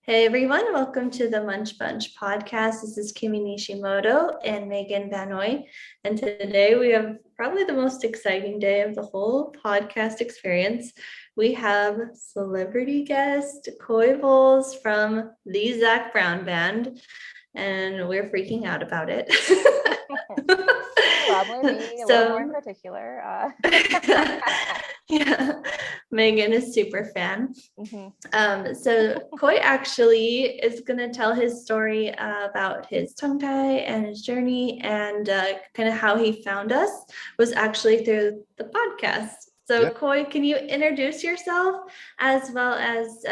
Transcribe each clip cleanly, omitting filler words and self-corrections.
Hey everyone, welcome to the Munch Bunch podcast. This is Kimi Nishimoto and Megan Vanoy. And today we have probably the most exciting day of the whole podcast experience. We have celebrity guest Coy Bowles from the Zac Brown Band, and we're freaking out about it. Probably me, a little more in So particular. yeah, Megan is super fan. Mhm. So Coy actually is going to tell his story about his tongue tie and his journey and kind of how he found us was actually through the podcast. So Yeah, Coy, can you introduce yourself as well as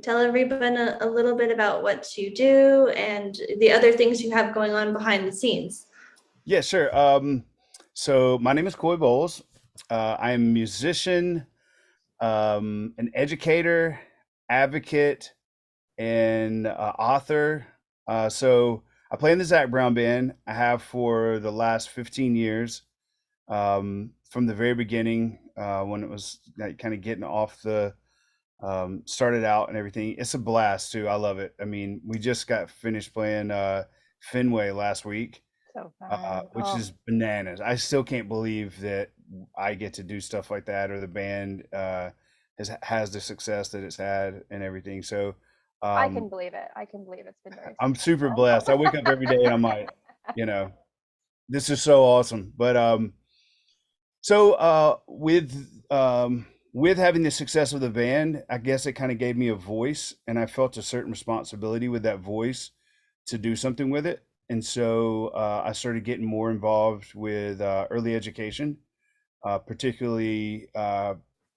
tell everyone a little bit about what you do and the other things you have going on behind the scenes? yeah, sure. So my name is Coy Bowles. I'm a musician, an educator, advocate, and author. So I play in the Zac Brown Band. I have for the last 15 years, from the very beginning, when it was like kind of getting off the started out and everything. It's a blast too. I love it. I mean, we just got finished playing Fenway last week. So fun. Which is bananas. I still can't believe that I get to do stuff like that, or the band has the success that it's had and everything. So I can um, believe it. I can believe it's been very I'm super successful. blessed. I wake up every day and I'm like, you know, this is so awesome. But so with having the success of the band, I guess it kind of gave me a voice, and I felt a certain responsibility with that voice to do something with it. And so I started getting more involved with early education, particularly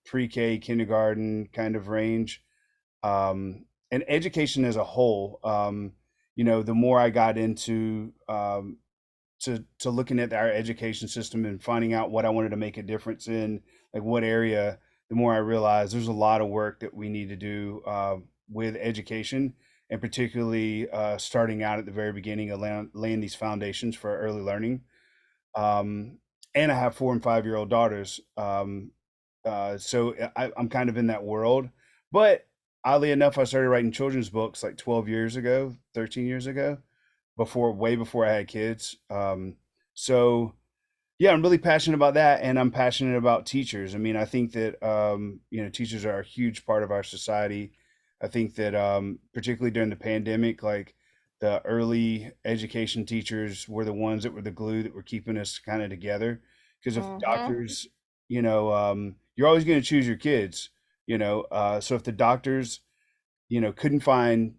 pre-K, kindergarten kind of range, and education as a whole. The more I got into to looking at our education system and finding out what I wanted to make a difference in, like what area, the more I realized there's a lot of work that we need to do with education, and particularly starting out at the very beginning of laying these foundations for early learning. Um, and I have 4 and 5 year old daughters, so I'm kind of in that world. But oddly enough, I started writing children's books like 12 years ago, 13 years ago, way before I had kids. So yeah, I'm really passionate about that, and I'm passionate about teachers. I mean, I think that teachers are a huge part of our society. I think that particularly during the pandemic, like the early education teachers were the ones that were the glue that were keeping us kind of together. Because if Hmm. doctors, you're always going to choose your kids, so if the doctors, couldn't find,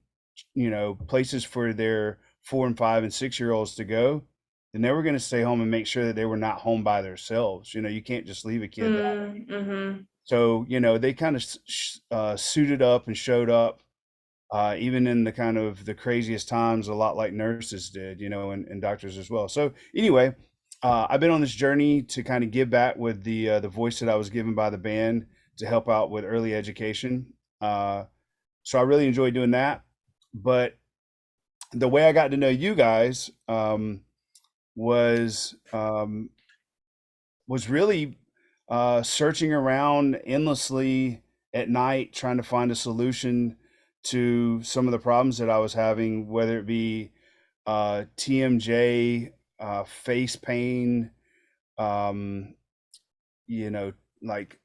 places for their 4 and 5 and 6 year olds to go, then they were going to stay home and make sure that they were not home by themselves. You can't just leave a kid that. Mm-hmm. So, they kind of suited up and showed up, even in the kind of the craziest times, a lot like nurses did, and doctors as well. So anyway, I've been on this journey to kind of give back with the voice that I was given by the band to help out with early education. So I really enjoy doing that. But the way I got to know you guys was was really searching around endlessly at night, trying to find a solution to some of the problems that I was having, whether it be TMJ, face pain, um, you know, like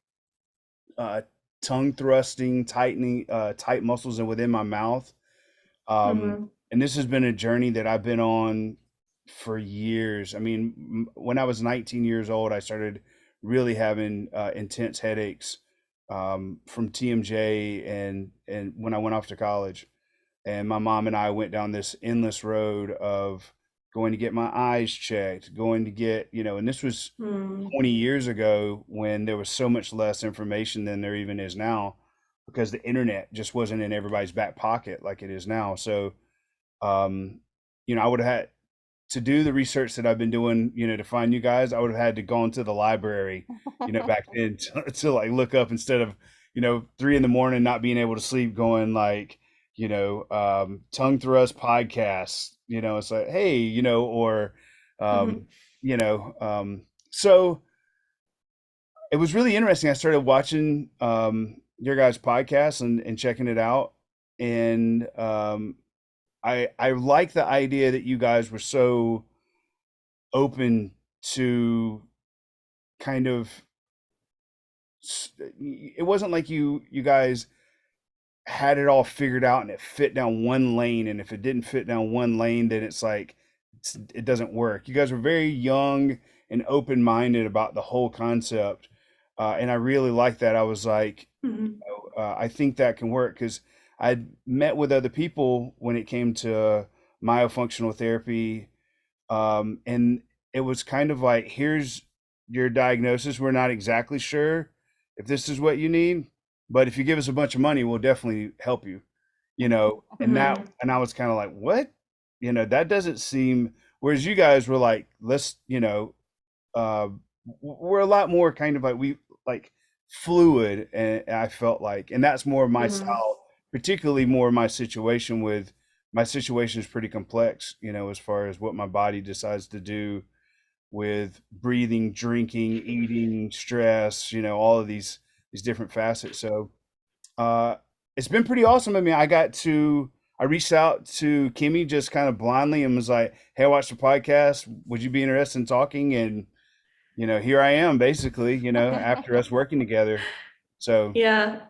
uh, tongue thrusting, tightening, tight muscles and within my mouth. Um, Mm-hmm. and this has been a journey that I've been on for years. I mean, when I was 19 years old, I started really having intense headaches from TMJ, and when I went off to college, and my mom and I went down this endless road of going to get my eyes checked, going to get, and this was Mm-hmm. 20 years ago when there was so much less information than there even is now, because the internet just wasn't in everybody's back pocket like it is now. So, um, I would have had to do the research that I've been doing, to find you guys. I would have had to go into the library, back then to like look up, instead of, 3 in the morning, not being able to sleep, going like, tongue thrust podcasts, it's like, hey, or, um, you know, so it was really interesting. I started watching your guys' podcast and checking it out. and I like the idea that you guys were so open to kind of it wasn't like you guys had it all figured out and it fit down one lane, and if it didn't fit down one lane, then it's like it doesn't work. You guys were very young and open-minded about the whole concept, and I really liked that. I was like, Mhm. I think that can work because I met with other people when it came to myofunctional therapy, and it was kind of like, here's your diagnosis. We're not exactly sure if this is what you need, but if you give us a bunch of money, we'll definitely help you, Mhm. and I was kind of like, what? That doesn't seem, whereas you guys were like, let's, uh, we're a lot more kind of like, we like fluid, and I felt like, and that's more of my Mhm. style, particularly more my situation with, my situation is pretty complex, as far as what my body decides to do with breathing, drinking, eating, stress, all of these different facets. So uh, it's been pretty awesome. I mean, I reached out to Kimi just kind of blindly and was like, "Hey, I watched the podcast. Would you be interested in talking?" And here I am, basically. After us working together. So Yeah.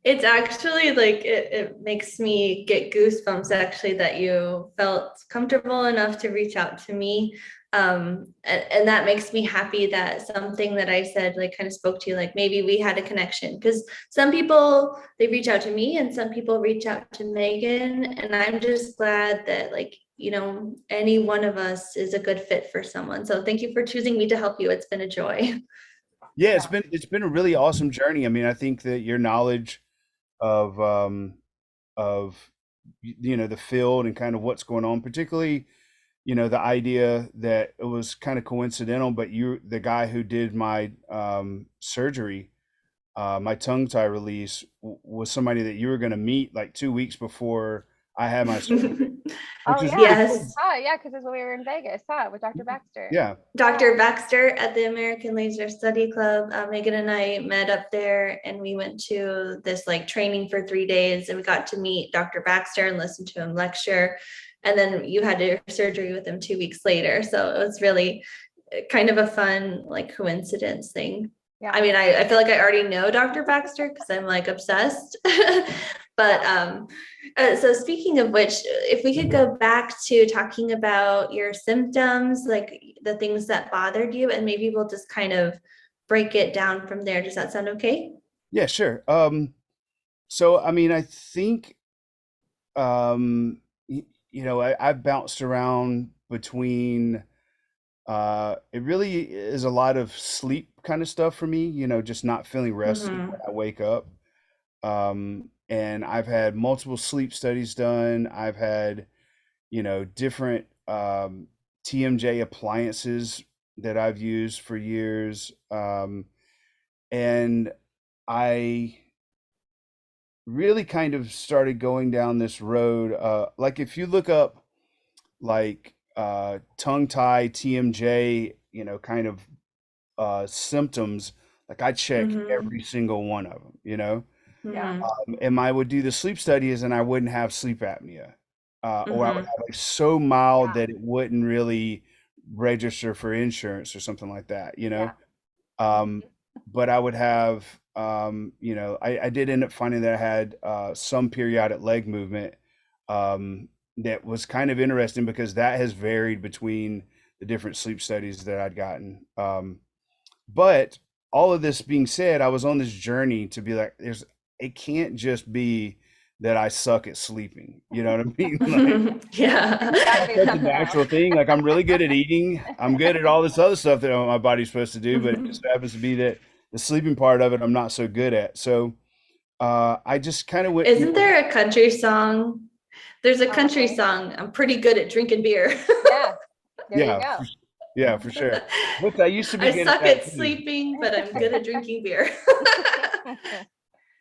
It's actually like it makes me get goosebumps actually that you felt comfortable enough to reach out to me. And that makes me happy that something that I said like kind of spoke to you, like maybe we had a connection. Because some people they reach out to me and some people reach out to Megan. And I'm just glad that like, any one of us is a good fit for someone. So thank you for choosing me to help you. It's been a joy. yeah, it's Yeah. been a really awesome journey. I mean, I think that your knowledge of of the field and kind of what's going on, particularly the idea that it was kind of coincidental, but you, the guy who did my surgery, my tongue tie release, was somebody that you were going to meet like 2 weeks before I had my surgery, which Oh is really yeah. cool. Yes. Yeah, because it's when we were in Vegas, with Dr. Baxter. Yeah. Yeah. Dr. Baxter at the American Laser Study Club. Megan and I met up there and we went to this like training for 3 days and we got to meet Dr. Baxter and listen to him lecture. And then you had your surgery with him 2 weeks later. So it was really kind of a fun like coincidence thing. Yeah. I mean, I feel like I already know Dr. Baxter because I'm like obsessed. But so speaking of which, if we could go back to talking about your symptoms, like the things that bothered you, and maybe we'll just kind of break it down from there. Does that sound okay? Yeah, sure. So I mean, I think I've bounced around between it really is a lot of sleep kind of stuff for me, just not feeling rested when Mm-hmm. I wake up. And I've had multiple sleep studies done. I've had, different TMJ appliances that I've used for years. And I really kind of started going down this road. Like if you look up like tongue tie, TMJ, kind of symptoms, like I check Mm-hmm. every single one of them, Yeah. Mm-hmm. and I would do the sleep studies and I wouldn't have sleep apnea. Or I would Mm-hmm. have like so mild Yeah. that it wouldn't really register for insurance or something like that. Yeah. Um, but I would have, I did end up finding that I had some periodic leg movement, that was kind of interesting because that has varied between the different sleep studies that I'd gotten. But all of this being said, I was on this journey to be like, it can't just be that I suck at sleeping. You know what I mean? Like, Yeah. There's got to be such a something else. natural thing. Like I'm really good at eating. I'm good at all this other stuff that my body's supposed to do, but it just happens to be that the sleeping part of it I'm not so good at. So I just kind of went Isn't there a country song? There's a country Probably. song. I'm pretty good at drinking beer. Yeah. There you yeah, go. yeah, for sure. Which I used to be I good at suck that at too. sleeping, but I'm good at drinking beer.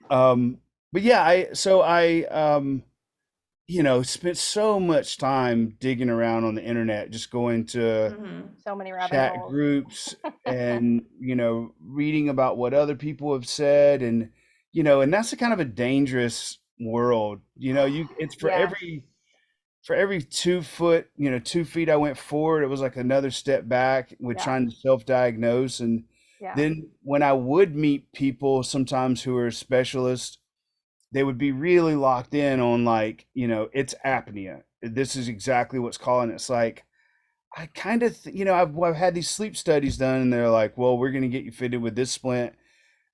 Um, but yeah, I spent so much time digging around on the internet, just going to Mhm. So many rabbit chat holes. groups and reading about what other people have said, and and that's a kind of a dangerous world. It's Yeah. for every 2 foot, 2 feet I went forward, it was like another step back with Yeah. trying to self-diagnose. And Yeah. then when I would meet people sometimes who are specialists, they would be really locked in on like, it's apnea. This is exactly what's calling it. It's like, I kind of, I've had these sleep studies done and they're like, well, we're going to get you fitted with this splint.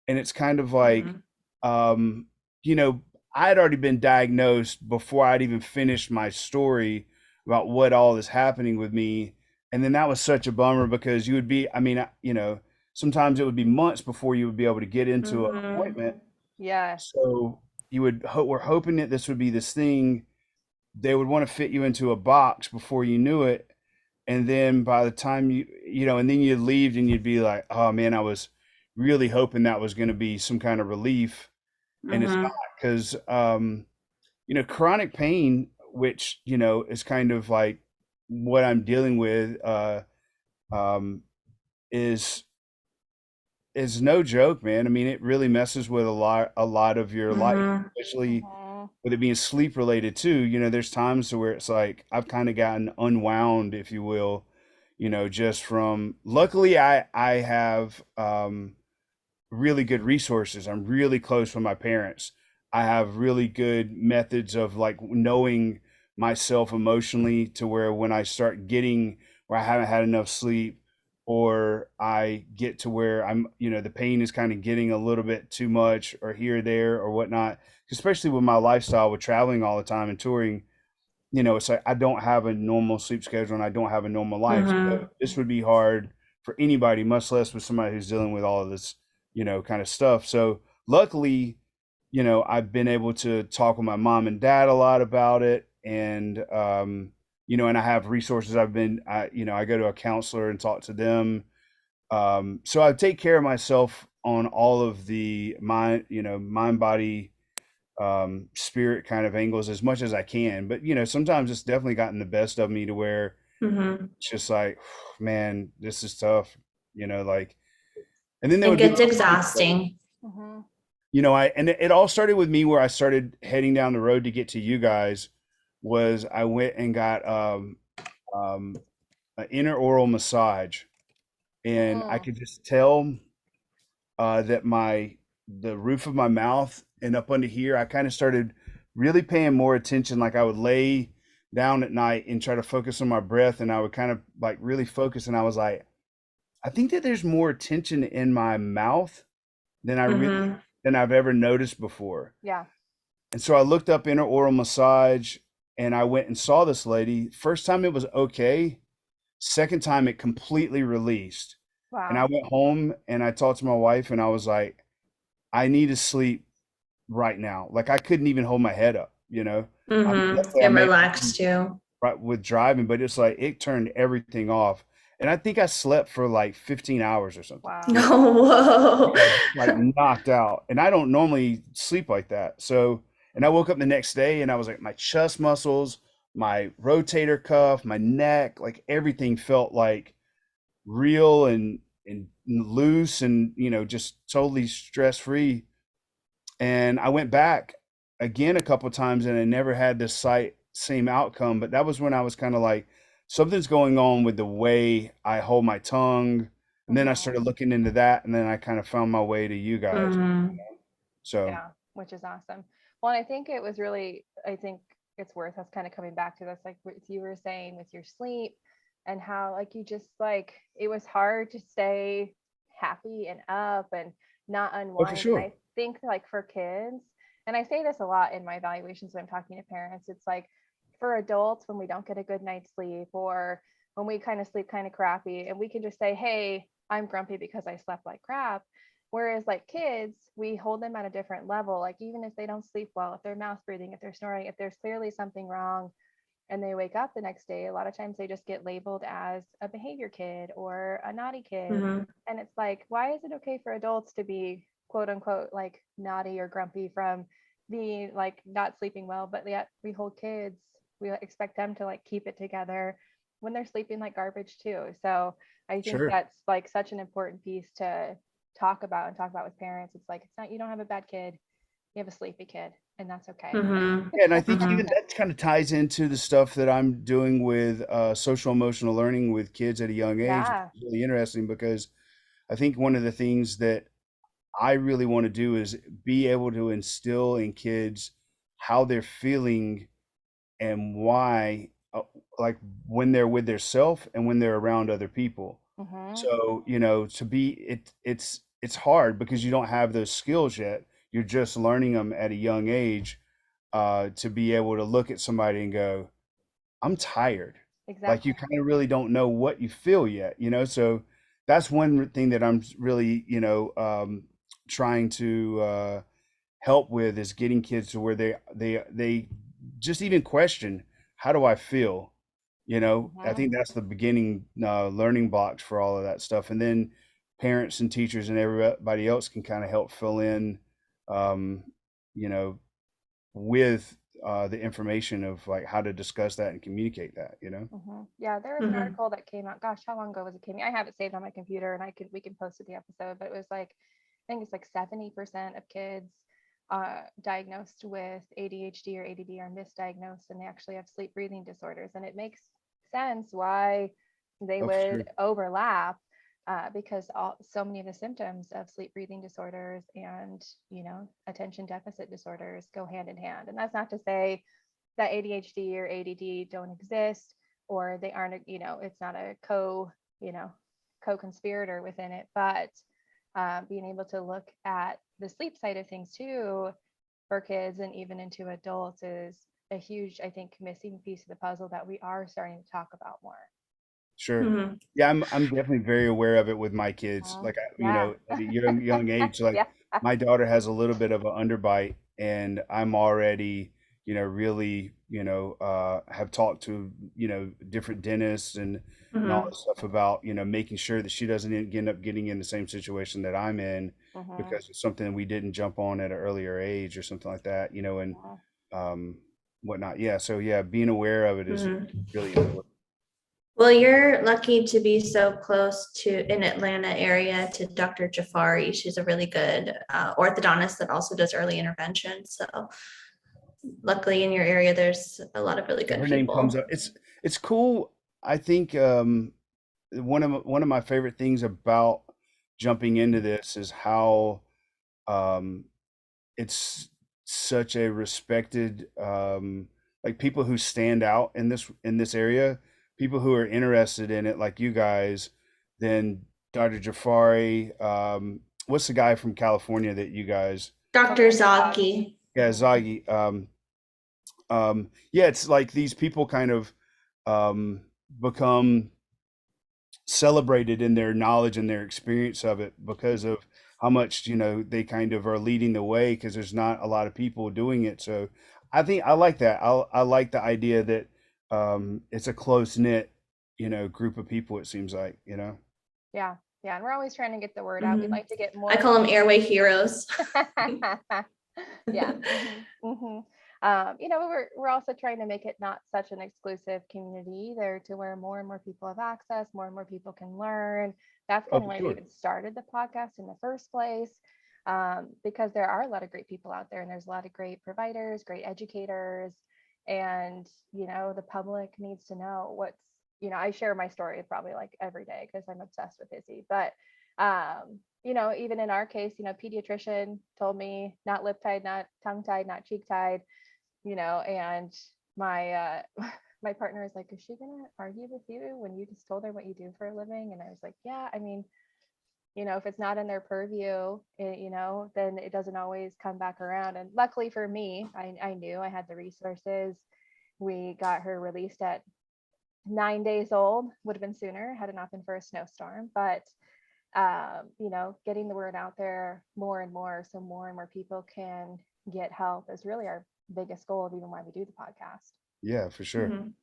And it's kind of like, Mhm. um, you know, I'd already been diagnosed before I'd even finished my story about what all is happening with me. And then that was such a bummer because you would be, I mean, sometimes it would be months before you would be able to get into an Mhm. appointment. Yeah. So we're hoping that this would be this thing. They would want to fit you into a box before you knew it. And then by the time and then you'd leave and you'd be like, oh man, I was really hoping that was going to be some kind of relief. And it's not Mhm. because, chronic pain, which, is kind of like what I'm dealing with, um, is no joke, man. I mean, it really messes with a lot of your life, Mhm. especially Mhm. with it being sleep related too. There's times to where it's like I've kind of gotten unwound, if you will, just from luckily I have really good resources. I'm really close with my parents. I have really good methods of like knowing myself emotionally to where when I start getting where I haven't had enough sleep or I get to where I'm, the pain is kind of getting a little bit too much or here or there or whatnot, especially with my lifestyle with traveling all the time and touring, it's like I don't have a normal sleep schedule and I don't have a normal life. So Mhm. this would be hard for anybody, much less with somebody who's dealing with all of this, kind of stuff. So luckily, I've been able to talk with my mom and dad a lot about it. And, and I have resources. I go to a counselor and talk to them. So I take care of myself on all of the mind, body, spirit kind of angles as much as I can. But sometimes it's definitely gotten the best of me to where Mhm. it's just like, man, this is tough. Like, and then there It would be gets those nights, like, exhausting. Mhm. it all started with me where I started heading down the road to get to you guys. Was I went and got um, an inner oral massage, and I Mm. could just tell that the roof of my mouth and up under here, I kind of started really paying more attention. Like I would lay down at night and try to focus on my breath, and I would kind of like really focus. And I was like, I think that there's more tension in my mouth than Mhm. than I've ever noticed before. Yeah. And so I looked up inner oral massage, and I went and saw this lady. First time it was okay. Second time it completely released. And I Wow. went home and I talked to my wife, and I was like, I need to sleep right now. Like I couldn't even hold my head up. I mean, Mhm. luckily I It made relaxed you. right with driving, but it's like it turned everything off. And I think I slept for like 15 hours or something. Wow. Whoa. I was just like knocked out. And I don't normally sleep like that. So, and I woke up the next day and I was like, my chest muscles, my rotator cuff, my neck, like everything felt like real and loose and, just totally stress free. And I went back again a couple times and I never had the same outcome. But that was when I was kind of like, something's going on with the way I hold my tongue. And then I Mhm. started looking into that, and then I kind of found my way to you guys. Mhm. So Yeah, which is awesome. Well, and I think it was really, I think it's worth us kind of coming back to this, like what you were saying with your sleep and how, like, you just like, it was hard to stay happy and up and not oh, for unwind. And sure. I think, like, for kids, and I say this a lot in my evaluations when I'm talking to parents, it's like for adults, when we don't get a good night's sleep or when we kind of sleep kind of crappy, and we can just say, hey, I'm grumpy because I slept like crap. Whereas like kids, we hold them at a different level. Like even if they don't sleep well, if they're mouth breathing, if they're snoring, if there's clearly something wrong and they wake up the next day, a lot of times they just get labeled as a behavior kid or a naughty kid. Mhm. And it's like, why is it okay for adults to be quote unquote like naughty or grumpy from being like not sleeping well, but yet we hold kids, we expect them to like keep it together when they're sleeping like garbage too. So I think Sure. that's like such an important piece to talk about and talk about with parents. It's like, it's not, you don't have a bad kid, you have a sleepy kid, and that's okay. Mm-hmm. Yeah, and I think Mm-hmm. even that kind of ties into the stuff that I'm doing with social emotional learning with kids at a young age, which Yeah. is really interesting because I think one of the things that I really want to do is be able to instill in kids how they're feeling and why, like when they're with their self and when they're around other people. Mm-hmm. So, to be it's hard because you don't have those skills yet. You're just learning them at a young age, to be able to look at somebody and go, I'm tired. Like Exactly. you kind of really don't know what you feel yet. So that's one thing that I'm really, trying to help with is getting kids to where they just even question, how do I feel? I Mm-hmm. think that's the beginning learning blocks for all of that stuff. And then parents and teachers and everybody else can kind of help fill in, um, you know, with the information of like how to discuss that and communicate that. Mm-hmm. Yeah, there was an Mm-hmm. article that came out. Gosh, how long ago was it, Kimi? I have it saved on my computer, and we can post it the episode. But it was like, I think it's like 70% of kids diagnosed with ADHD or ADD are misdiagnosed, and they actually have sleep breathing disorders. And it makes sense why they Oh, for would sure. overlap, because so many of the symptoms of sleep breathing disorders and attention deficit disorders go hand in hand. And that's not to say that ADHD or ADD don't exist, or they aren't, it's not a co-conspirator within it, but being able to look at the sleep side of things too for kids and even into adults is a huge, I think, missing piece of the puzzle that we are starting to talk about more. Sure. Mm-hmm. Yeah, I'm definitely very aware of it with my kids. Like, Yeah. at a young age, like Yeah. my daughter has a little bit of an underbite, and I'm already, really, have talked to, different dentists and all Mm-hmm. this stuff about, making sure that she doesn't end up getting in the same situation that I'm in Mm-hmm. because it's something we didn't jump on at an earlier age or something like that, and Yeah. um, whatnot. Yeah. So yeah, being aware of it is Mm-hmm. really important. Well, you're lucky to be so close to in Atlanta area to Dr. Jafari. She's a really good orthodontist that also does early intervention. So luckily in your area, there's a lot of really Yeah, good her name comes up. people. It's cool. I think one of my favorite things about jumping into this is how um, it's such a respected, like people who stand out in this area, people who are interested in it, like you guys. Then Dr. Jafari. What's the guy from California that you guys? Dr. Dr. Zog. Zaki. Yeah, Mm-hmm. Zagi. Yeah, it's like these people kind of become celebrated in their knowledge and their experience of it because of how much they kind of are leading the way because there's not a lot of people doing it. So I think I like that. I like the idea that it's a close knit group of people, it seems like. Yeah. Yeah. And we're always trying to get the word out. We'd Mhm. like to get I more call them airway heroes. yeah. We're also trying to make it not such an exclusive community either, to where more and more people have access, more and more people can learn. That's Oh, kind of for why we sure. even started the podcast in the first place, because there are a lot of great people out there, and there's a lot of great providers, great educators, and the public needs to know what's. I share my story probably like every day because I'm obsessed with Izzy, but even in our case, pediatrician told me not lip tied, not tongue tied, not cheek tied, and my my partner is like, is she gonna argue with you when you just told her what you do for a living? And I was like, yeah, I mean, if it's not in their purview, then it doesn't always come back around. And luckily for me, I knew I had the resources. We got her released at 9 days old. Would have been sooner had it not been for a snowstorm, but getting the word out there more and more so more and more people can get help is really our biggest goal of even why we do the podcast. Yeah, for sure. Mhm.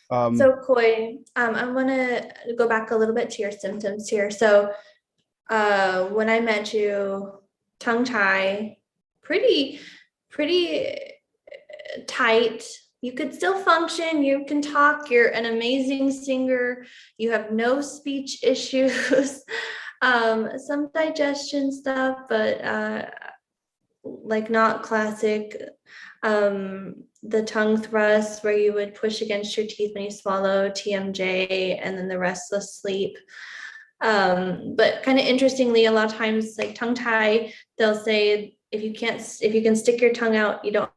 Um, So, Coy, I want to go back a little bit to your symptoms here. So, when I met you, tongue tie, pretty, pretty tight. You could still function. You can talk. You're an amazing singer. You have no speech issues. Some digestion stuff, but like not classic, the tongue thrust where you would push against your teeth when you swallow, TMJ, and then the restless sleep. But kind of interestingly, a lot of times like tongue tie, they'll say if you can stick your tongue out, you don't,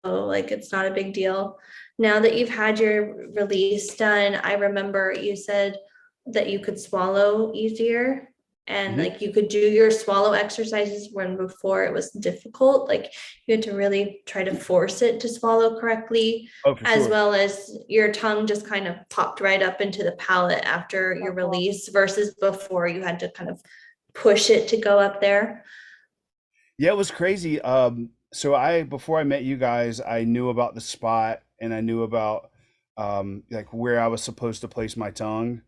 like it's not a big deal. Now that you've had your release done, I remember you said that you could swallow easier and Mhm. like you could do your swallow exercises when before it was difficult. Like you had to really try to force it to swallow correctly, Oh, for as sure. well as your tongue just kind of popped right up into the palate after your cool. release versus before you had to kind of push it to go up there. Yeah, it was crazy. So before I met you guys, I knew about the spot and I knew about like where I was supposed to place my tongue,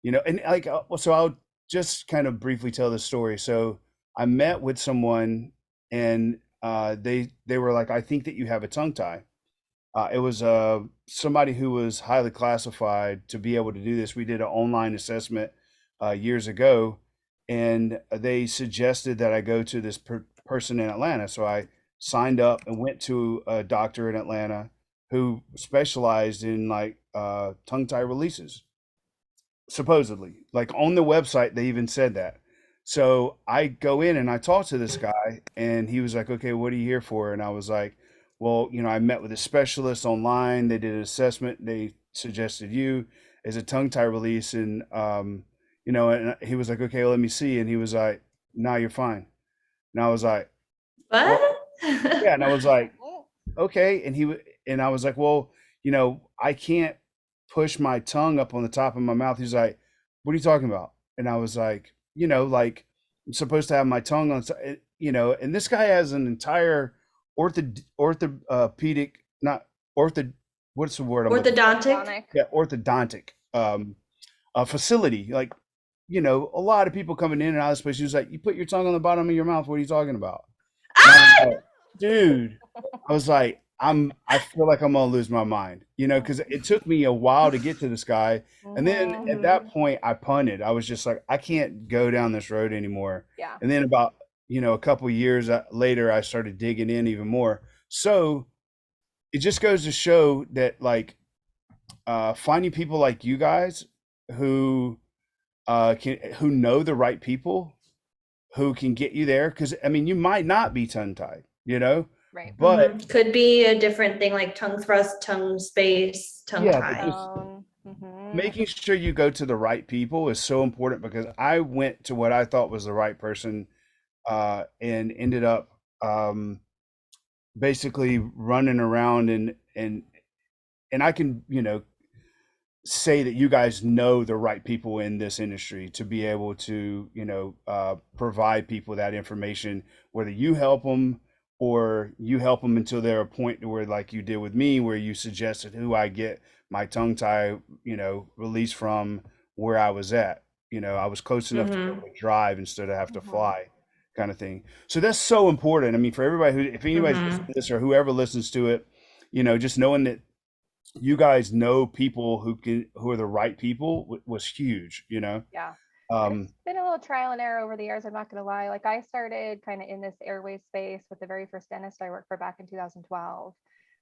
and like so I'll just kind of briefly tell the story. So I met with someone and they were like, I think that you have a tongue tie. It was somebody who was highly classified to be able to do this. We did an online assessment years ago, and they suggested that I go to this person in Atlanta. So I signed up and went to a doctor in Atlanta who specialized in like tongue tie releases, supposedly. Like on the website, they even said that. So I go in and I talk to this guy, and he was like, "Okay, what are you here for?" And I was like, "Well, I met with a specialist online. They did an assessment. They suggested you as a tongue tie release." And and he was like, "Okay, well, let me see." And he was like, "No, you're fine." And I was like, "Well, What? yeah." And I was like, okay. And I was like, well, I can't push my tongue up on the top of my mouth. He's like, what are you talking about? And I was like, like I'm supposed to have my tongue on, and this guy has an entire orthopedic, not ortho, what's the word I'm looking for? Orthodontic? Orthodontic. Yeah, orthodontic facility. Like, a lot of people coming in and out of this place. He was like, you put your tongue on the bottom of your mouth. What are you talking about? And I was Ah! like, dude, I was like, I feel like I'm gonna lose my mind, because it took me a while to get to this guy. And then Mhm. at that point I punted. I was just like, I can't go down this road anymore. Yeah. And then about, a couple years later, I started digging in even more. So it just goes to show that like finding people like you guys who who know the right people who can get you there. Because I mean, you might not be tongue tied, Right. but Could be a different thing like tongue thrust, tongue space, tongue yeah, but tie. just Mhm. making sure you go to the right people is so important, because I went to what I thought was the right person and ended up basically running around and I can, say that you guys know the right people in this industry to be able to, provide people that information, whether you help them or you help them until they're a point to where, like you did with me, where you suggested who I get my tongue tie, release from where I was at. I was close enough to be able to drive instead of have to Mhm. fly, kind of thing. So that's so important. I mean, for everybody if anybody's listening to this or whoever listens to it, just knowing that you guys know people who are the right people was huge. Yeah. And Um, it's been a little trial and error over the years. I'm not going to lie. Like I started kind of in this airway space with the very first dentist I worked for back in 2012.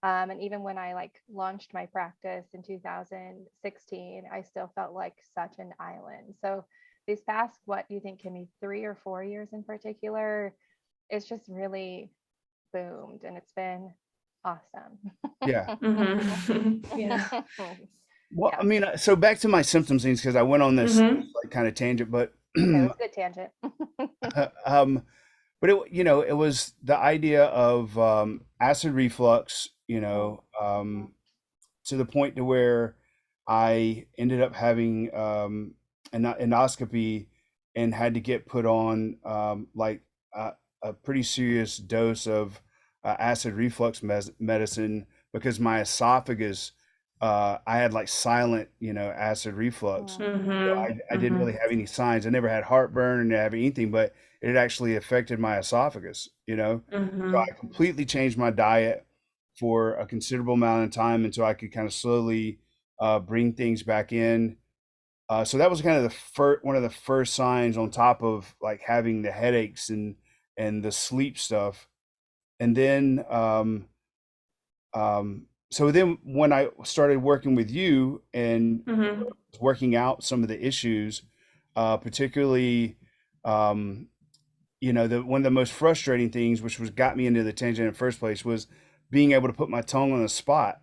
And even when I like launched my practice in 2016, I still felt like such an island. So these past, what do you think, Kimmy, 3 or 4 years in particular, it's just really boomed and it's been awesome. yeah. Yeah. Well, I Yeah. mean, so back to my symptoms things, because I went on this like kind of tangent, but Okay, that's a good tangent. um, but it was the idea of acid reflux, Mhm. to the point to where I ended up having an endoscopy and had to get put on like a pretty serious dose of acid reflux medicine, because my esophagus, I had like silent, acid reflux. I didn't really have any signs. I never had heartburn and have anything, but it had actually affected my esophagus. So I completely changed my diet for a considerable amount of time until I could kind of slowly bring things back in. So that was kind of one of the first signs, on top of like having the headaches and and the sleep stuff. And then so then when I started working with you and Mm-hmm. working out some of the issues, particularly um, the one of the most frustrating things, which was got me into the tangent in the first place, was being able to put my tongue on the spot.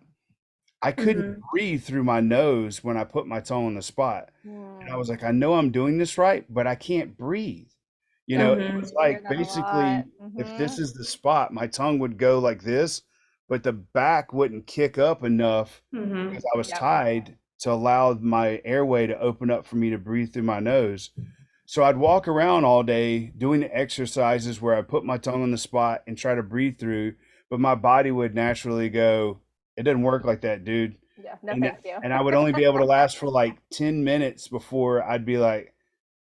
I couldn't Mm-hmm. breathe through my nose when I put my tongue on the spot. And I Mm. was like, I know I'm doing this right, but I can't breathe. It Mm-hmm. was I hear like that a lot. basically if this is the spot, my tongue would go like this, but the back wouldn't kick up enough Mm-hmm. because I was Yep. tied to allow my airway to open up for me to breathe through my nose. So I'd walk around all day doing the exercises where I put my tongue on the spot and try to breathe through, but my body would naturally go, it doesn't work like that, dude. Yeah. No, And thank you. and I would only be able to last for like 10 minutes before I'd be like,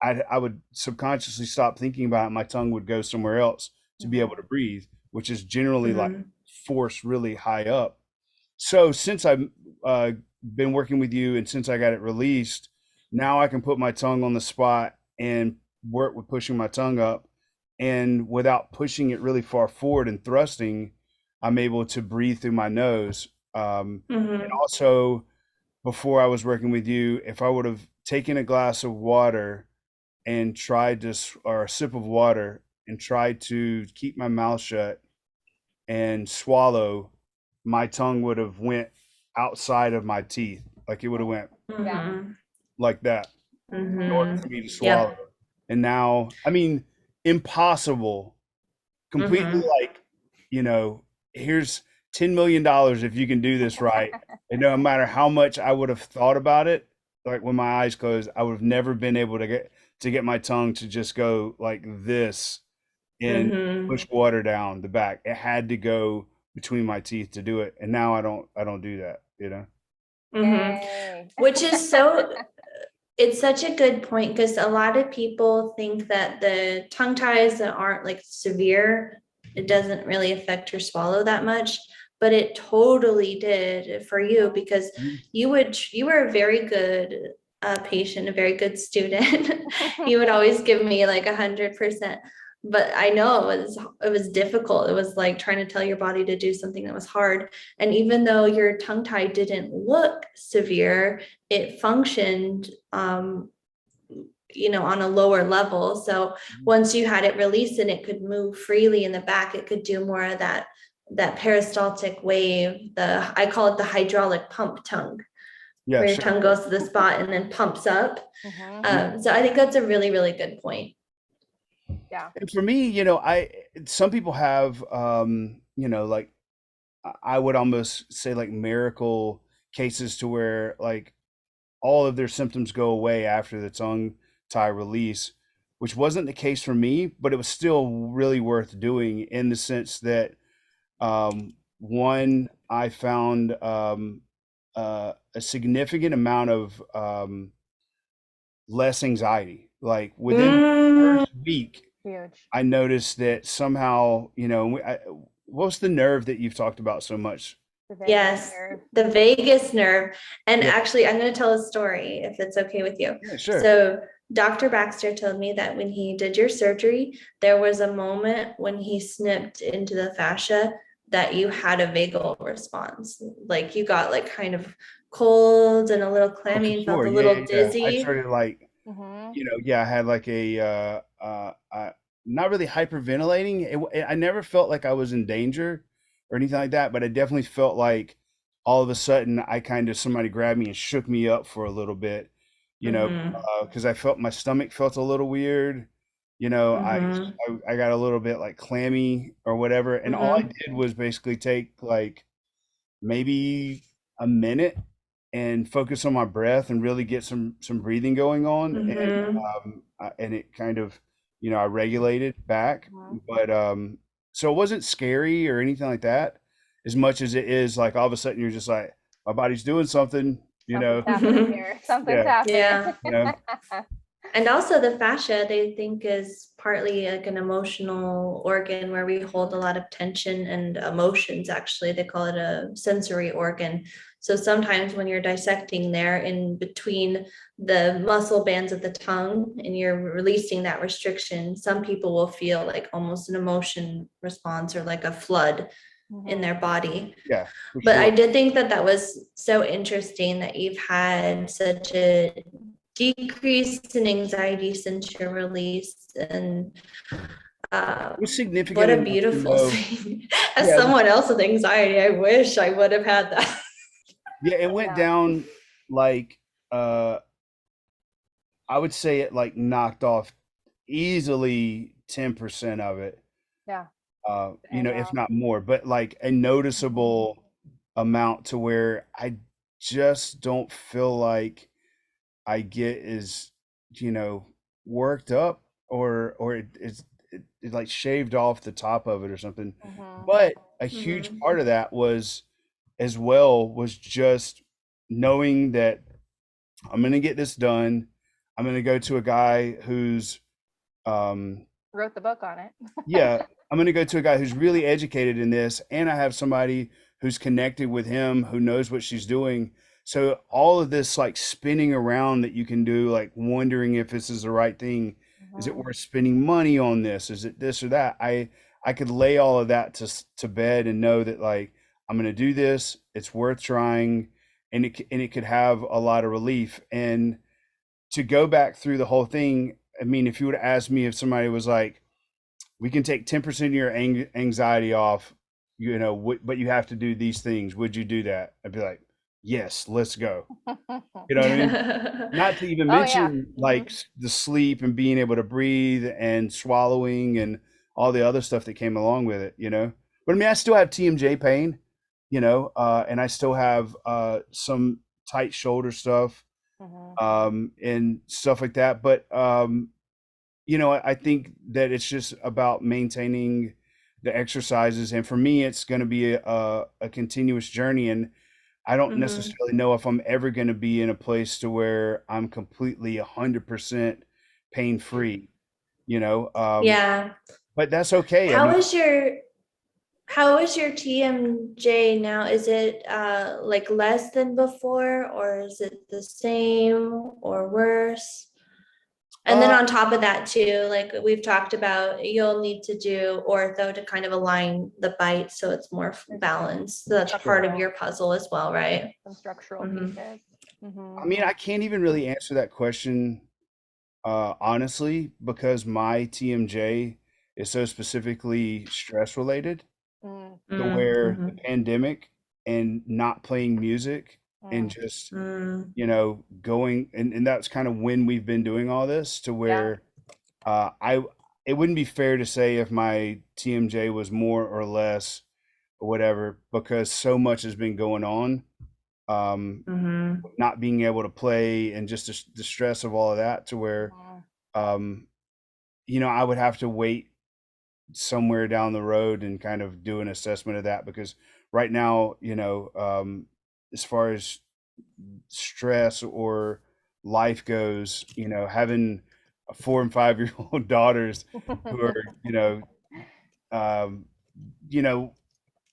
I would subconsciously stop thinking about it. My tongue would go somewhere else to be able to Mhm. breathe, which is generally like Mm-hmm. forced really high up. So since I've been working with you and since I got it released, now I can put my tongue on the spot and work with pushing my tongue up. And without pushing it really far forward and thrusting, I'm able to breathe through my nose. And Mm-hmm. also, before I was working with you, if I would have taken a glass of water and tried to, or a sip of water and tried to keep my mouth shut and swallow, my tongue would have went outside of my teeth. Like it would have went Yeah. Mm-hmm. like that in order Mm-hmm. for me to swallow. Yep. And now, I mean, impossible, completely Mm-hmm. like, you know, here's $10 million if you can do this right. And no matter how much I would have thought about it, like when my eyes closed, I would have never been able to get my tongue to just go like this and Mm-hmm. push water down the back. It had to go between my teeth to do it. And now I don't do that. Mm-hmm. Yay. Which is it's such a good point because a lot of people think that the tongue ties that aren't like severe, it doesn't really affect your swallow that much, but it totally did for you Mhm. because you were a very good patient, a very good student. You would always give me like 100%. But I know it was difficult. It was like trying to tell your body to do something that was hard. And even though your tongue tie didn't look severe, it functioned on a lower level. So once you had it released and it could move freely in the back, it could do more of that peristaltic wave. I call it the hydraulic pump tongue, Yeah, where your sure. tongue goes to the spot and then pumps up. Mhm. So I think that's a really, really good point. Yeah. And for me, some people have, like I would almost say like miracle cases to where like all of their symptoms go away after the tongue tie release, which wasn't the case for me, but it was still really worth doing in the sense that one, I found a significant amount of less anxiety. Like within the Mm, first week, Huge. I noticed that somehow, what's the nerve that you've talked about so much? The vagus yes, nerve. the vagus nerve. And Yeah, actually, I'm going to tell a story if it's okay with you. yeah, sure. So, Dr. Baxter told me that when he did your surgery, there was a moment when he snipped into the fascia that you had a vagal response. Like you got like kind of cold and a little Oh, for clammy and felt sure. a Yeah, yeah, little yeah. I dizzy. started like, Mhm. yeah, I had like not really hyperventilating. I never felt like I was in danger or anything like that, but I definitely felt like all of a sudden I kind of somebody grabbed me and shook me up for a little bit, you know, Mm-hmm. because I felt my stomach felt a little weird. You know, I, Mm-hmm. I I got a little bit like clammy or whatever, and all I Mm-hmm. did was basically take like maybe a minute and focus on my breath and really get some breathing going on, and Mm-hmm. it kind of, I regulated back. Mhm. But so it wasn't scary or anything like that, as much as it is like all of a sudden you're just like, my body's doing something, Something's happening Mm-hmm. here. Something's yeah, happening. Yeah. you know, And also the fascia, they think is partly like an emotional organ where we hold a lot of tension and emotions, actually. They call it a sensory organ. So sometimes when you're dissecting there in between the muscle bands of the tongue and you're releasing that restriction, some people will feel like almost an emotion response or like a flood in their body. Yeah, for But I sure. did think that that was so interesting that you've had such a decrease in anxiety since your release. And It was significant what a enough to beautiful know. thing. As Yeah, someone else with anxiety, I wish I would have had that. yeah, it went Yeah. down like I would say it like knocked off easily 10% of it. Yeah. You And know, if not more, but like a noticeable amount to where I just don't feel like I get as, you know, worked up or it like shaved off the top of it or something. But a huge Mhm. part of that was as well was just knowing that I'm going to get this done. I'm going to go to a guy who's um wrote the book on it. yeah, I'm going to go to a guy who's really educated in this, and I have somebody who's connected with him who knows what she's doing. So all of this like spinning around that you can do, like wondering if this is the right thing. Is it worth spending money on this? Is it this or that? I could lay all of that to bed and know that like I'm going to do this. It's worth trying, and it could have a lot of relief. And to go back through the whole thing, I mean, if you would ask me if somebody was like, we can take 10% of your anxiety off, you know, but you have to do these things. Would you do that? I'd be like, yes, let's go. You know what I mean? Not to even Oh yeah. mention like the sleep and being able to breathe and swallowing and all the other stuff that came along with it, you know? But I mean, I still have TMJ pain, you know, and I still have some tight shoulder stuff and stuff like that. But you know, I think that it's just about maintaining the exercises, and for me, it's going to be a continuous journey. And I don't Mhm. necessarily know if I'm ever going to be in a place to where I'm completely 100% pain free, you know. Yeah. But that's okay. I How mean, is your how is your TMJ now? Is it like less than before, or is it the same or worse? And then uh, on top of that too, like we've talked about, you'll need to do ortho to kind of align the bite so it's more balanced. So that's part sure. of your puzzle as well, right? Some structural Mhm. pieces. I mean, I can't even really answer that question honestly because my TMJ is so specifically stress related. Mm, To where the Mhm. pandemic and not playing music and mm, just, Mm. you know, going and that's kind of when we've been doing all this to yeah. where I it wouldn't be fair to say if my TMJ was more or less or whatever because so much has been going on. Um, Mhm. not being able to play and just the stress of all of that to where um, you know, I would have to wait somewhere down the road and kind of do an assessment of that because right now, you know, as far as stress or life goes, you know, having a 4 and 5 year old daughters who are, um, you know,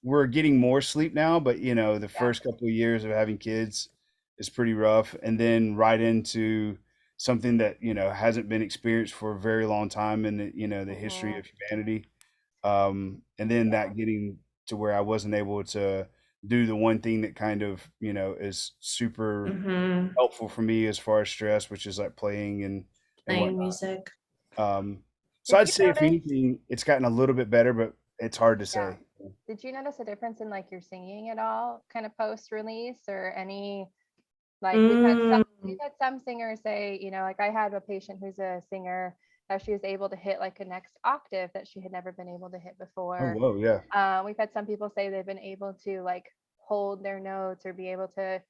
we're getting more sleep now, but you know, the yeah. first couple of years of having kids is pretty rough, and then right into something that you know hasn't been experienced for a very long time in the you know the history of humanity and then Yeah. that getting to where I wasn't able to do the one thing that kind of you know is super Mhm. helpful for me as far as stress, which is like playing and Playing whatnot. music. So Did I'd you say if notice? anything, it's gotten a little bit better, but it's hard to Yeah. say. Did you notice a difference in like your singing at all, kind of post release, or any like Mm. we've had some singers say, like I had a patient who's a singer that she was able to hit like a next octave that she had never been able to hit Oh, before. whoa, yeah. We've had some people say they've been able to like hold their notes or be able to,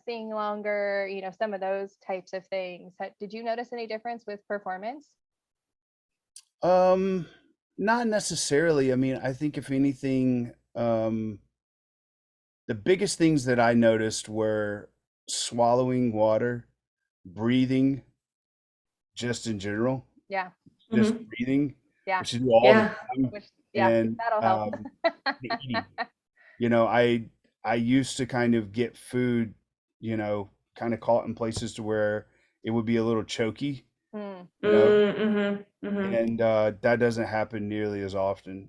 sing longer, some of those types of things. Did you notice any difference with performance? Um, Not necessarily. I mean, I think if anything, the biggest things that I noticed were swallowing water, breathing, just in general, Yeah. just Mhm. breathing, Yeah. which you do all the Yeah. time, Which, yeah, and that'll help. the eating. You know, I I used to kind of get food, kind of caught in places to where it would be a little choky, Mm, you know, Mm-hmm. and that doesn't happen nearly as often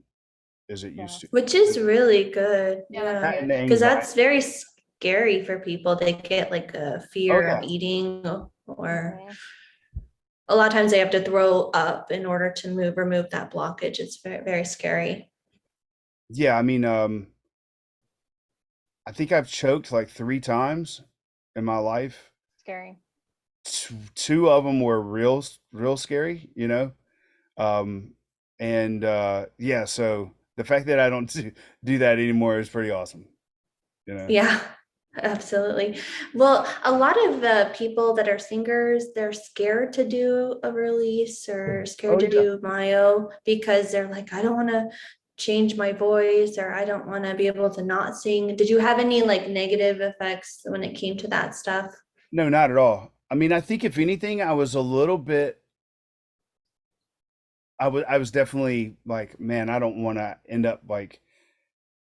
as it yeah. used to. Which is really good. Yeah, that's Yeah. That and the huge. Because anxiety. that's very scary for people. They get like a Oh fear yeah, of eating, or Mhm. a lot of times they have to throw up in order to remove that blockage. It's very, very scary. yeah. I mean, I think I've choked like 3 times in my life. Scary. Two of them were real scary, Um, and yeah, so the fact that I don't do that anymore is pretty awesome, you know. Yeah, absolutely. Well, a lot of the people that are singers, they're scared to do a release or scared Oh to yeah. do myo because they're like, I don't want to change my voice, or I don't want to be able to not sing. Did you have any like negative effects when it came to that stuff? No, not at all. I mean, I think if anything, I was a little bit. I was definitely like, man, I don't want to end up like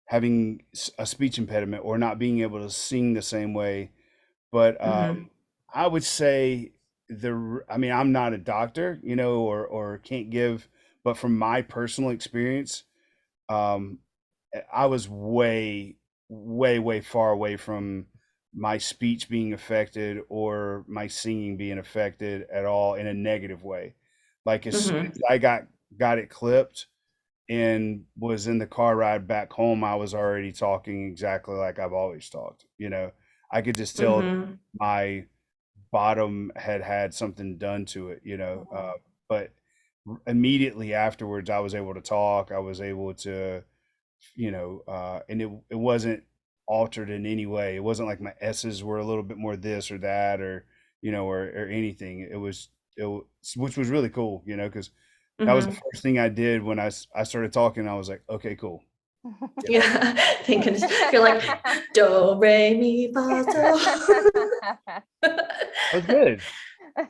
having a speech impediment or not being able to sing the same way. But Mm-hmm. I would say I mean, I'm not a doctor, or can't give, but from my personal experience, um, I was way, way, way far away from my speech being affected or my singing being affected at all in a negative way. Like as soon Mm-hmm. as I got it clipped and was in the car ride back home, I was already talking exactly like I've always talked. I could just tell Mm-hmm. my bottom had something done to it, Mhm. but immediately afterwards, I was able to talk. I was able to, and it wasn't altered in any way. It wasn't like my S's were a little bit more this or that, or or anything. Which was really cool, because that was the Mm-hmm. first thing I did when I started talking. I was like, okay, cool. Yeah, thank goodness. You're like, do, re, mi, fa, so. That was good. Oh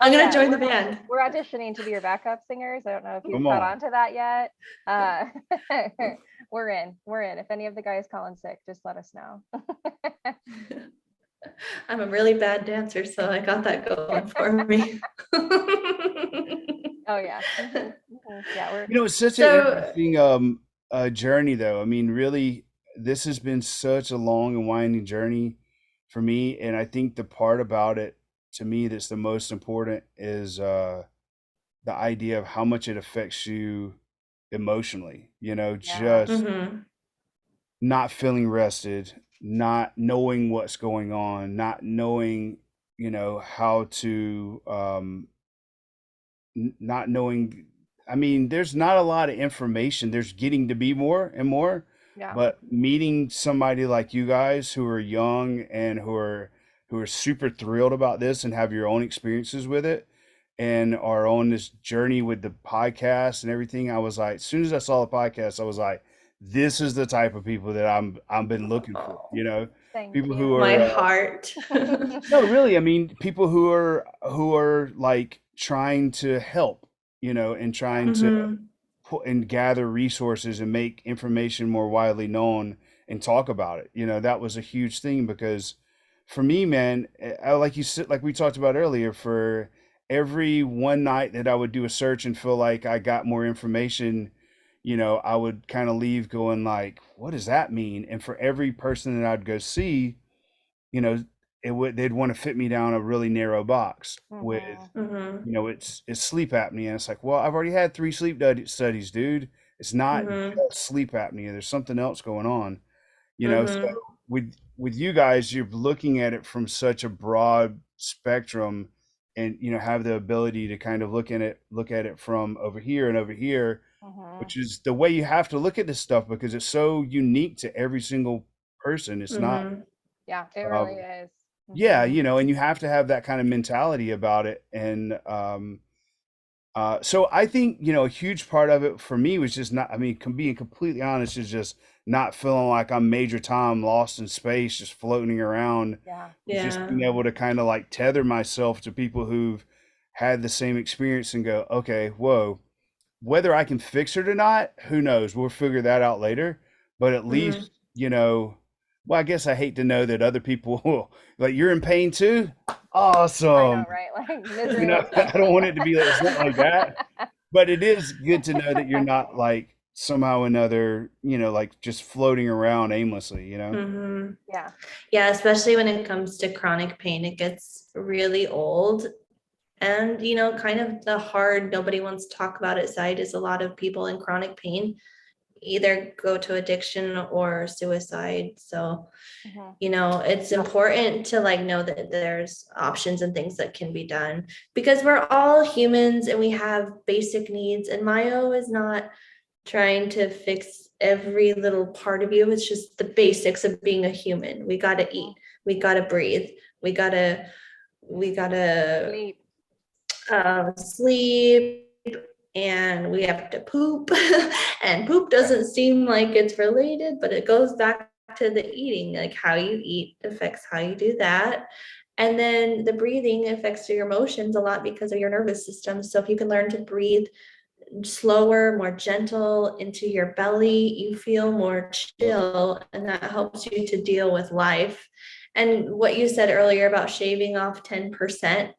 I'm gonna yeah, join the band. we're auditioning to be your backup singers. I don't know if you've Come caught on. on to that yet. Uh, we're in. We're in. If any of the guys call in sick, just let us know. I'm a really bad dancer, so I got that going for me. Oh yeah. Yeah, we're It's such an So, interesting journey though. I mean, really, this has been such a long and winding journey for me, and I think the part about it to me that's the most important is the idea of how much it affects you emotionally. yeah. Just mhm, not feeling rested, not knowing what's going on, not knowing, how to not knowing. I mean, there's not a lot of information. There's getting to be more and more, Yeah. but meeting somebody like you guys who are young and who are super thrilled about this and have your own experiences with it and are on this journey with the podcast and everything, I was like, as soon as I saw the podcast, I was like, this is the type of people that I've been looking for, oh, Thank people who my are heart. no, really. I mean, people who are like trying to help, and trying to Mhm, put and gather resources and make information more widely known and talk about it. That was a huge thing because for me, man, like you said, like we talked about earlier, for every one night that I would do a search and feel like I got more information, I would kind of leave going like, what does that mean? And for every person that I'd go see, you know, they'd want to fit me down a really narrow box with, Mhm. mhm, it's sleep apnea. And it's like, well, I've already had 3 sleep studies, dude. It's not mhm, just sleep apnea. There's something else going on, So mhm, with you guys, you're looking at it from such a broad spectrum, and have the ability to kind of look at it from over here and over here, Mhm. which is the way you have to look at this stuff because it's so unique to every single person. It's not. mhm, Yeah, it really Um, is. yeah, Mhm. and you have to have that kind of mentality about it. And so I think, a huge part of it for me was just not, I mean, being completely honest, is just not feeling like I'm Major Tom lost in space, just floating around, Yeah. was just yeah, being able to kind of like tether myself to people who've had the same experience and go, okay, whoa, whether I can fix it or not, who knows? We'll figure that out later. But at least mhm, you know, well, I guess I hate to know that other people like you're in pain too. I know, Awesome. right? Like You misery know, loves I don't want company. it to be like, it's not like that, but it is good to know that you're not like somehow or another, like just floating around aimlessly, Mhm. Yeah. Yeah, especially when it comes to chronic pain, it gets really old. And, kind of the hard, nobody wants to talk about it side is a lot of people in chronic pain either go to addiction or suicide. So, Mhm. it's important to like know that there's options and things that can be done because we're all humans and we have basic needs. And Mayo is not trying to fix every little part of you. It's just the basics of being a human. We got to eat, we got to breathe, we got to we gotta Sleep. sleep, and we have to poop. And poop doesn't seem like it's related, but it goes back to the eating. Like how you eat affects how you do that. And then the breathing affects your emotions a lot because of your nervous system. So if you can learn to breathe slower, more gentle into your belly, you feel more chill, and that helps you to deal with life. And what you said earlier about shaving off 10%,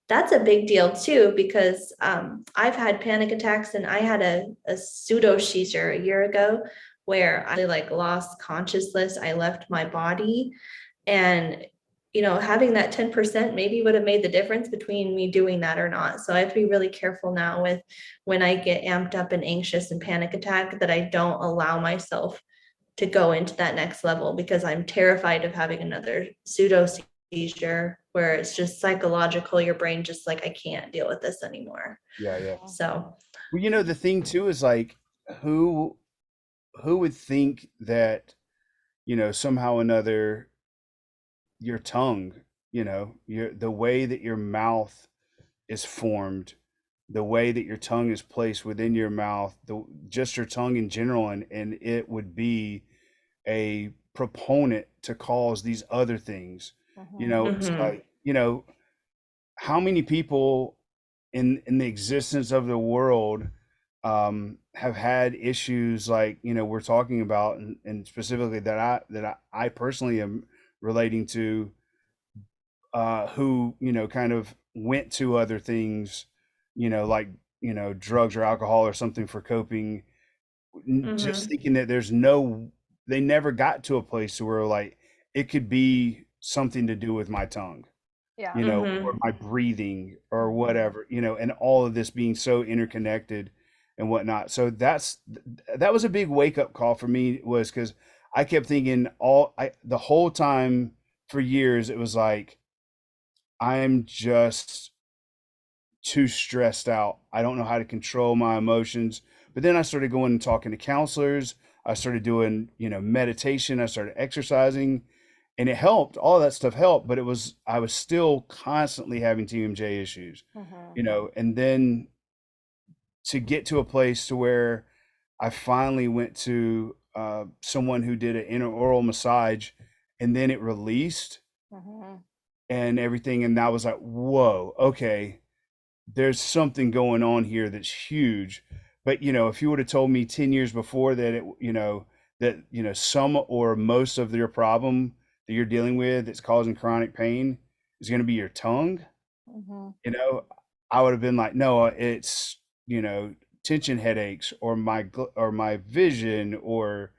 that's a big deal too, because I've had panic attacks and I had a pseudo seizure a year ago where I like lost consciousness. I left my body, and having that 10% maybe would have made the difference between me doing that or not. So I have to be really careful now with when I get amped up and anxious and panic attack that I don't allow myself to go into that next level because I'm terrified of having another pseudo seizure where it's just psychological. Your brain just like, I can't deal with this anymore. Yeah, yeah. So, Well, the thing too is like who who would think that, somehow or another your tongue, the way that your mouth is formed, the way that your tongue is placed within your mouth, just your tongue in general, and it would be a proponent to cause these other things. Mhm. It's mhm, like, how many people in the existence of the world have had issues like we're talking about, and specifically that I personally am relating to, who kind of went to other things, like drugs or alcohol or something for coping, just mhm, thinking that they never got to a place where like it could be something to do with my tongue, Yeah. or mhm, my breathing or Mhm. whatever, and all of this being so interconnected and whatnot. So that was a big wake up call for me, was because I kept thinking the whole time for years, it was like, I'm just too stressed out. I don't know how to control my emotions. But then I started going and talking to counselors. I started doing, meditation. I started exercising, and it helped. All of that stuff helped, but I was still constantly having TMJ issues, Mhm. and then to get to a place to where I finally went to someone who did an intraoral massage, and then it released Mhm. and everything. And I was like, whoa, okay, there's something going on here that's huge. But if you would have told me 10 years before that some or most of your problem that you're dealing with that's causing chronic pain is going to be your tongue, Mhm. you know, I would have been like, no, it's, tension headaches or or my vision or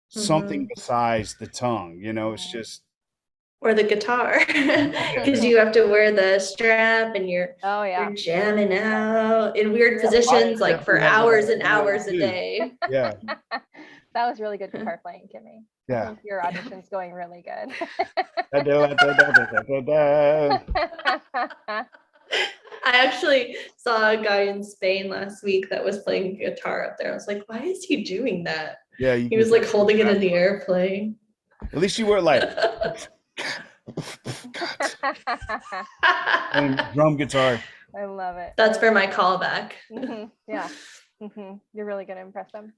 something mhm. besides the tongue. It's Mhm. just Or the guitar because yeah. you have to wear the strap and Oh you're yeah. jamming out in weird Really I good. positions like definitely for have that hours and going on hours a too. day. Yeah. That was really good guitar playing, Kimmy. I Yeah. think your audition's going really good. Da, da, da, da, da, da, da. I actually saw a guy in Spain last week that was playing guitar up there. I was like, why is he doing that? Yeah, you He can was tell like you're holding it in the traveling. air playing. At least you were like playing drum guitar. I love it. I That's for love my callback. Yeah. You're really gonna impress them.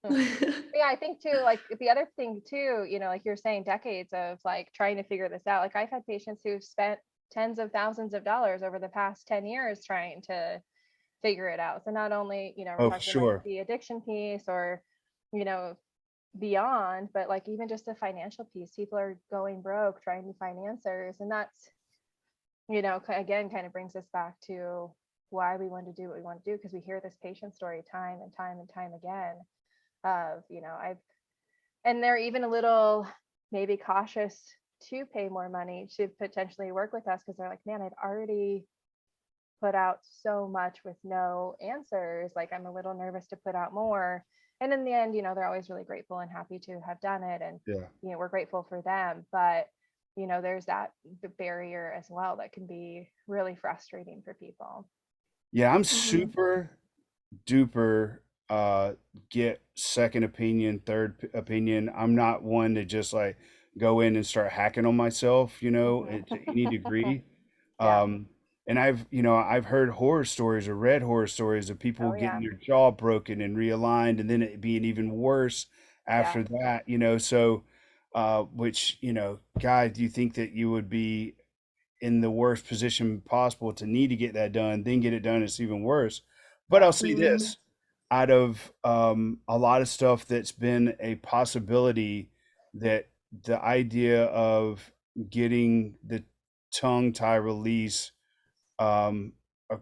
Yeah, I think too, like the other thing too, like you're saying, decades of like trying to figure this out. Like I've had patients who've spent tens of thousands of dollars over the past 10 years trying to figure it out. So not only, we're Oh, for talking like sure. the addiction piece or, you know, beyond, but like even just the financial piece, people are going broke trying to find answers. And that's, again, kind of brings us back to why we want to do what we want to do, because we hear this patient story time and time and time again of, and they're even a little maybe cautious to pay more money to potentially work with us, because they're like, man, I've already put out so much with no answers. Like, I'm a little nervous to put out more. And in the end, they're always really grateful and happy to have done it. And, we're grateful for them. But, there's that barrier as well that can be really frustrating for people. Yeah, I'm super duper get second opinion, opinion. I'm not one to just like go in and start hacking on myself, to any degree. Yeah. And I've heard horror stories or read horror stories of people Oh, yeah. getting their jaw broken and realigned and then it being even worse Yeah. after that, so which, God, do you think that you would be in the worst position possible to need to get that done, then get it done, it's even worse. But Yeah. I'll say this, out of a lot of stuff that's been a possibility, that the idea of getting the tongue tie release um, uh,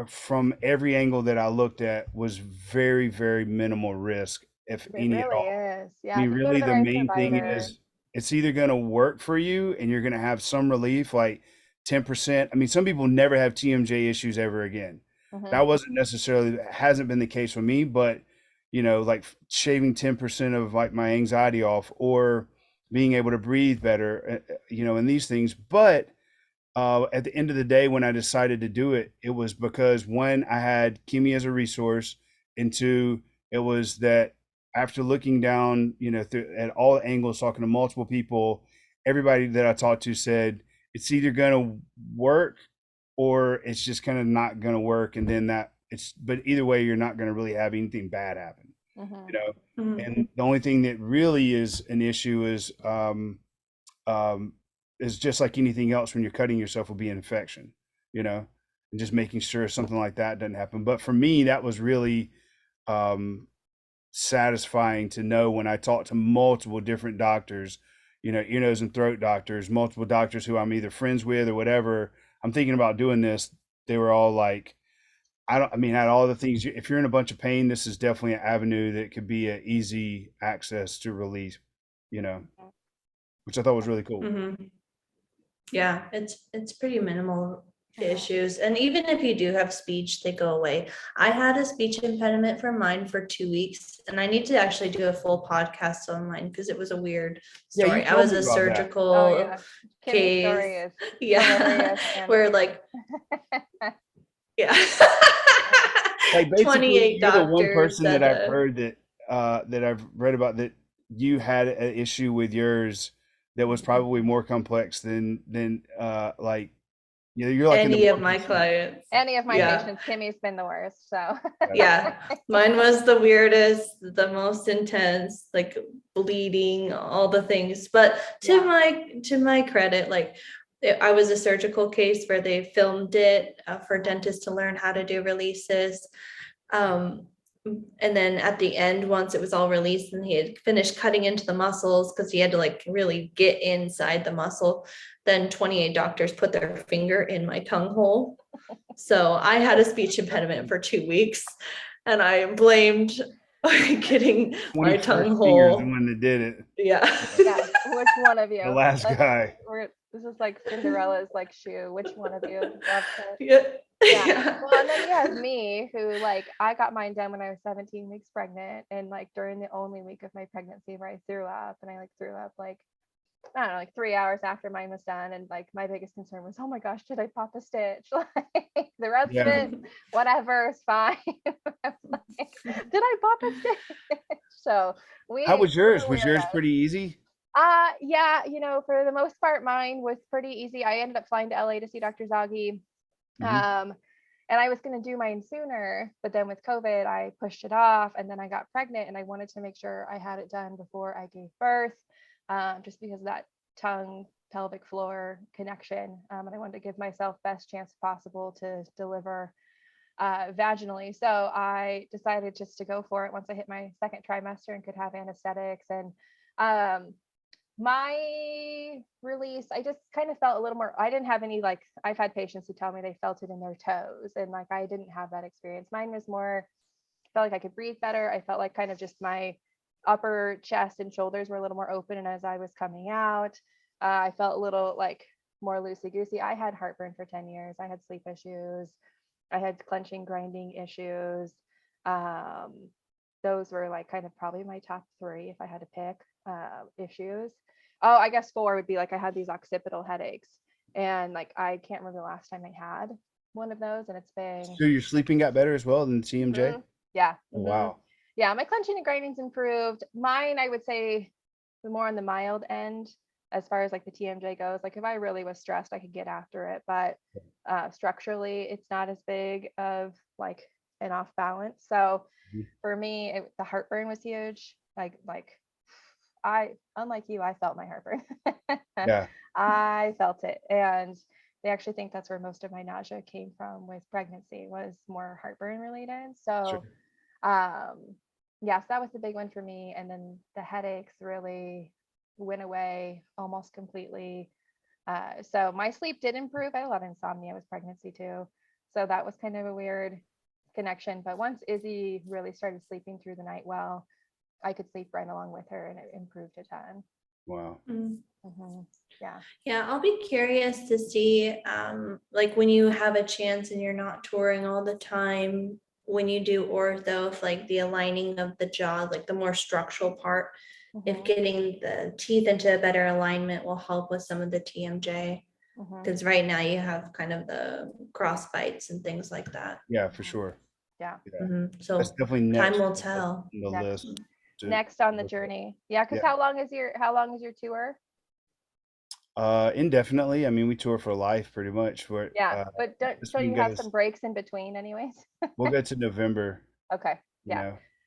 from every angle that I looked at was very, very minimal risk, if It any at really all. is. I Yeah. If mean, you go to really, the the right main thing provider. is it's either going to work for you and you're going to have some relief, like 10%. I mean, some people never have TMJ issues ever again. Mhm. That wasn't necessarily, hasn't been the case for me, but, like shaving 10% of like my anxiety off, or being able to breathe better, and these things. But at the end of the day, when I decided to do it, it was because, one, I had Kimi as a resource, and two, it was that after looking down, at all angles, talking to multiple people, everybody that I talked to said it's either going to work or it's just kind of not going to work. And then but either way, you're not going to really have anything bad happen, Mhm. you know? And the only thing that really is an issue um, is just like anything else, when you're cutting yourself, will be an infection, and just making sure something like that doesn't happen. But for me, that was really um, satisfying to know when I talked to multiple different doctors, ear, nose, and throat doctors, multiple doctors who I'm either friends with or whatever. I'm thinking about doing this. They were all like, I mean, had all the things. If you're in a bunch of pain, this is definitely an avenue that could be an easy access to release, you know, which I thought was really cool. Yeah, it's pretty minimal issues. And even if you do have speech, they go away. I had a speech impediment for mine for 2 weeks, and I need to actually do a full podcast on mine because it was a weird Yeah, you story. I told was me a about that. Oh, surgical yeah. Kimmy's case. story is Yeah. hilarious. And Where like, yeah. Like, basically, 28 you're the one doctors person that said I've heard that I've read about, that you had an issue with yours that was probably more complex than like, you're like in the any of one my percent. clients. any of my Yeah. patients, Kimmy's been the worst. So Yeah, mine was the weirdest, the most intense, like bleeding, all the things. But Yeah. to my credit, like I was a surgical case where they filmed it for dentists to learn how to do releases. And then at the end, once it was all released and he had finished cutting into the muscles, because he had to like really get inside the muscle, then 28 doctors put their finger in my tongue hole. So I had a speech impediment for 2 weeks, and I blamed getting my 21st tongue finger's the hole. one that did it. Yeah. Yeah. Which one of you? The last guy. This is like Cinderella's like shoe. Which one of you loves it? Yeah. Yeah. Yeah. Well, and then you have me, who like I got mine done when I was 17 weeks pregnant, and like during the only week of my pregnancy where I threw up, and I like threw up like, I don't know, like 3 hours after mine was done. And like my biggest concern was, oh my gosh, did I pop a stitch? Like the rest of Yeah. it, whatever, is fine. I'm like, did I pop a stitch? So How was yours? we're Was yours weirdos. pretty easy? Yeah, for the most part, mine was pretty easy. I ended up flying to LA to see Dr. Zaghi. Hmm. And I was going to do mine sooner, but then with COVID, I pushed it off, and then I got pregnant, and I wanted to make sure I had it done before I gave birth, just because of that tongue pelvic floor connection. And I wanted to give myself best chance possible to deliver. vaginally. So I decided just to go for it once I hit my second trimester and could have anesthetics. And my release, I just kind of felt a little more, I didn't have any, like, I've had patients who tell me they felt it in their toes, and like I didn't have that experience. Mine was more, felt like I could breathe better. I felt like kind of just my upper chest and shoulders were a little more open, and as I was coming out, I felt a little like more loosey goosey. I had heartburn for 10 years. I had sleep issues. I had clenching, grinding issues. Um, those were like kind of probably my top three if I had to pick issues. Oh, I guess four would be like I had these occipital headaches, and like I can't remember the last time I had one of those, and it's been So your sleeping got better as well than TMJ? yeah. Oh, wow. Yeah, my clenching and grinding's improved. Mine, I would say, the more on the mild end as far as like the TMJ goes. Like if I really was stressed, I could get after it, but structurally, it's not as big of like an off balance. So Mhm. for me, the heartburn was huge. Like I, unlike you, I felt my heartburn. Yeah. I felt it, and they actually think that's where most of my nausea came from with pregnancy, was more heartburn related. Sure. So yes, that was the big one for me. And then the headaches really went away almost completely. So my sleep did improve. I had a lot of insomnia with pregnancy too. So that was kind of a weird connection. But once Izzy really started sleeping through the night well, I could sleep right along with her, and it improved a ton. Wow. Yeah. Yeah, I'll be curious to see, like when you have a chance and you're not touring all the time, when you do ortho, if like the aligning of the jaw, like the more structural part, if getting the teeth into a better alignment will help with some of the TMJ. Because right now you have kind of the cross bites and things like that. Yeah, for sure. Yeah. Yeah. So That's definitely time next will on tell. the list. Next on the journey. Yeah, because Yeah. how long is your tour? Indefinitely. I mean, we tour for life pretty much. But Yeah, but don't this so one you have goes, some breaks in between anyways. we'll go to November, Okay. you Yeah.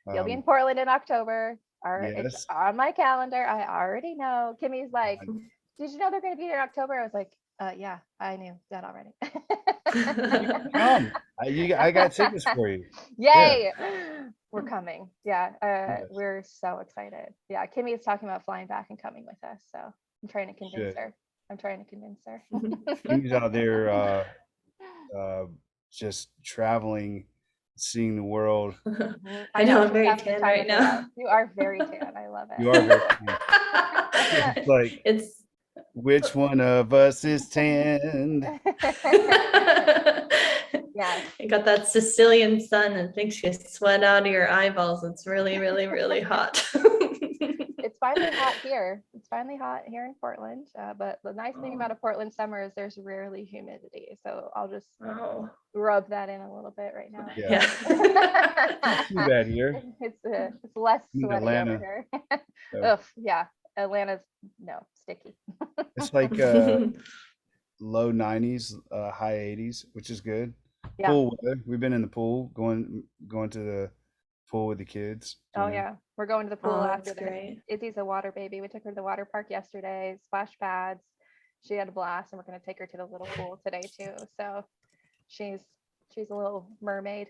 know. You'll be in Portland in October. It's Yes. on my calendar. I already know. Kimmy's like, did you know they're going to be there in October? I was like, yeah, I knew that already. Come. I got tickets for you. Yay. We're coming. Yeah. Yes. We're so excited. Yeah. Kimmy is talking about flying back and coming with us. So I'm trying to convince Should. her. I'm trying to convince her. Kimmy's out there just traveling, seeing the world. I know, I'm she's very having the tan time right of her now. life. You are very tan. I love You are it. very tan. It's like, It's which one of us is tanned? Yes. You got that Sicilian sun and makes you sweat out of your eyeballs. It's really, really, really hot. It's finally hot here. It's finally hot here in Portland. But the nice thing about a Portland summer is there's rarely humidity. So I'll just Oh, rub that in a little bit right now. Yeah. yeah. Too bad here. It's less In sweaty Atlanta. over here. So Ugh, yeah. Atlanta's sticky. it's like low 90s, high 80s, which is good. Yeah. Pool weather. We've been in the pool, going to the pool with the kids. Oh yeah. We're going to the pool Oh, after that's this. great. Izzy's a water baby. We took her to the water park yesterday, splash pads. She had a blast, and we're gonna take her to the little pool today too. So she's a little mermaid.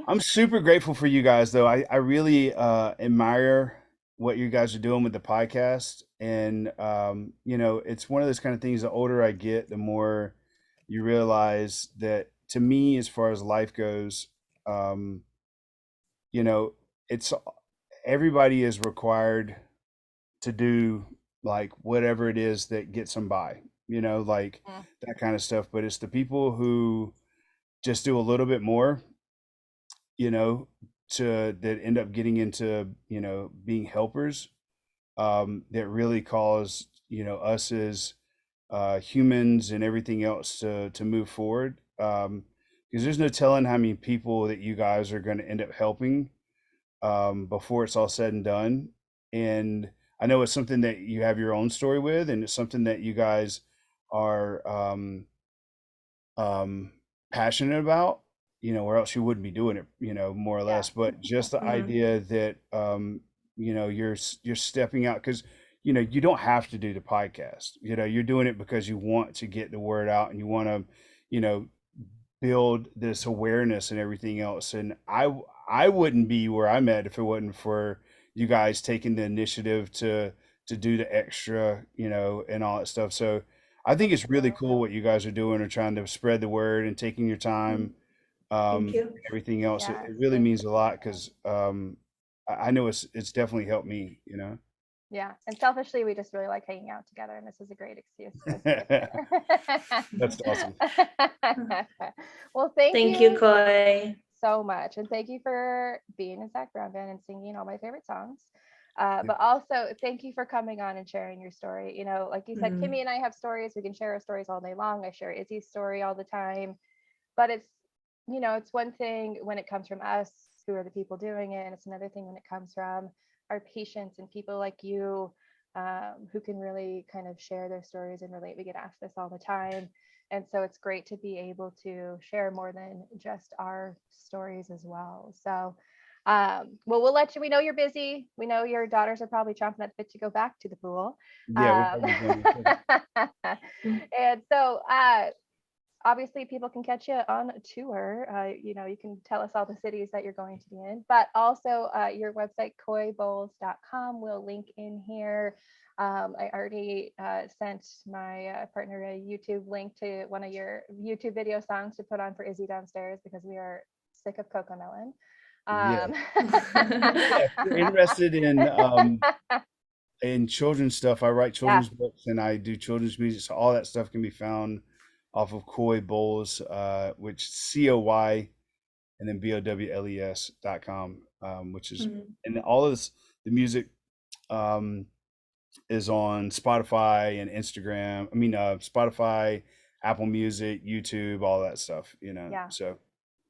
I'm super grateful for you guys, though. I really admire what you guys are doing with the podcast. And, it's one of those kind of things, the older I get, the more you realize that to me, as far as life goes, um, it's everybody is required to do like whatever it is that gets them by, like that kind of stuff. But it's the people who just do a little bit more, that end up getting into, being helpers, that really cause, us as humans and everything else to move forward. Because there's no telling how many people that you guys are going to end up helping before it's all said and done. And I know it's something that you have your own story with, and it's something that you guys are passionate about, or else you wouldn't be doing it, more or less. But just the idea that, you're stepping out because, you don't have to do the podcast. You're doing it because you want to get the word out and you want to, build this awareness and everything else. And I wouldn't be where I'm at if it wasn't for you guys taking the initiative to do the extra, and all that stuff. So I think it's really cool what you guys are doing and trying to spread the word and taking your time, Thank you. and everything else. It Yes, really thank means a you. lot because I know it's definitely helped me. Yeah, and selfishly, we just really like hanging out together, and this is a great excuse for us to get That's awesome. together. Well, thank Thank you, you Coy. so much, and thank you for being in Zac Brown Band and singing all my favorite songs. Yeah. But also, thank you for coming on and sharing your story. Like you said, Mhm. Kimmy and I have stories. We can share our stories all day long. I share Izzy's story all the time. But it's one thing when it comes from us who are the people doing it, and it's another thing when it comes from our patients and people like you, who can really kind of share their stories and relate. We get asked this all the time, and so it's great to be able to share more than just our stories as well. So well, we'll let you, we know you're busy, we know your daughters are probably chomping at the bit to go back to the pool. Yeah, we're probably going to. And so obviously people can catch you on tour. You can tell us all the cities that you're going to be in, but also your website, coybowles.com, we'll link in here. I already sent my partner a YouTube link to one of your YouTube video songs to put on for Izzy downstairs because we are sick of Cocomelon. Yeah. Yeah, if you're interested in children's stuff, I write Yeah, children's books and I do children's music. So all that stuff can be found off of Coy Bowles, which COY and then BOWLES.com, which is, Mhm. and all of this, the music um, is on Spotify and Instagram. I mean, Spotify, Apple Music, YouTube, all that stuff. yeah, So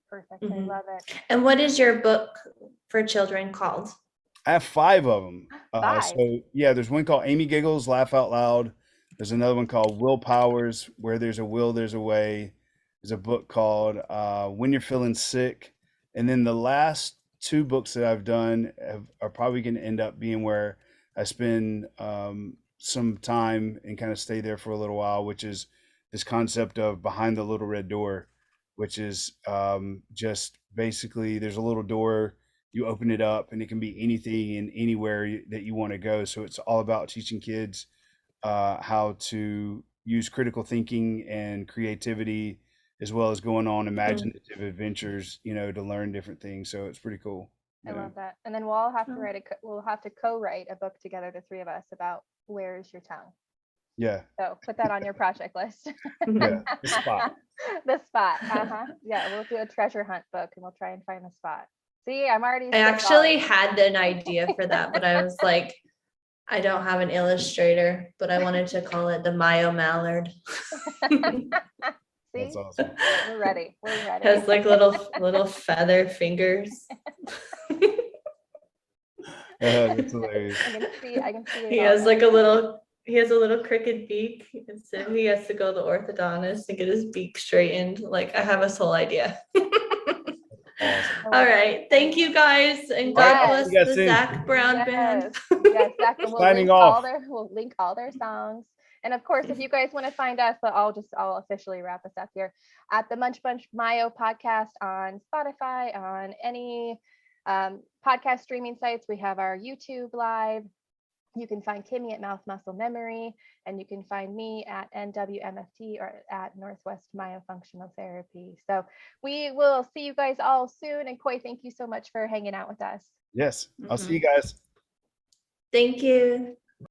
perfect. I Mhm. love it. And what is your book for children called? I have 5 of them. Five. So yeah, there's one called Amy Giggles, Laugh Out Loud. There's another one called Will Powers, Where There's a Will, There's a Way. There's a book called When You're Feeling Sick. And then the last 2 books that I've done are probably going to end up being where I spend some time and kind of stay there for a little while, which is this concept of Behind the Little Red Door, which is just basically there's a little door, you open it up and it can be anything and anywhere that you want to go. So it's all about teaching kids how to use critical thinking and creativity, as well as going on Mhm. imaginative adventures, to learn different things. So it's pretty cool. I You know? love that. And then we'll all have to Oh. we'll have to co-write a book together, the three of us, about Where's Your Tongue. Yeah. So put that on your project list. Yeah. The spot. The spot. Yeah, we'll do a treasure hunt book and we'll try and find the spot. See, I'm already I actually spitballing. had an idea for that, but I was like, I don't have an illustrator, but I wanted to call it the Mayo Mallard. That's See, awesome. we're ready. We're ready. Has like little feather fingers. That's hilarious. I can see it He has like already. he has a little crooked beak, and so he has to go to the orthodontist and get his beak straightened. Like I have this whole idea. Awesome. I All love it. right. Thank you guys, and All right. God I'll Yes. see bless you guys the soon. Zac Brown Band. Yes, yes, Zach, and Signing off. we'll link all their songs. And of course, if you guys want to find us, I'll officially wrap us up here at the Munch Bunch Mayo podcast on Spotify, on any podcast streaming sites. We have our YouTube live. You can find Kimmy at Mouth Muscle Memory, and you can find me at NWMFT or at Northwest Myofunctional Therapy. So we will see you guys all soon. And Coy, thank you so much for hanging out with us. Yes. I'll see you guys. Thank you.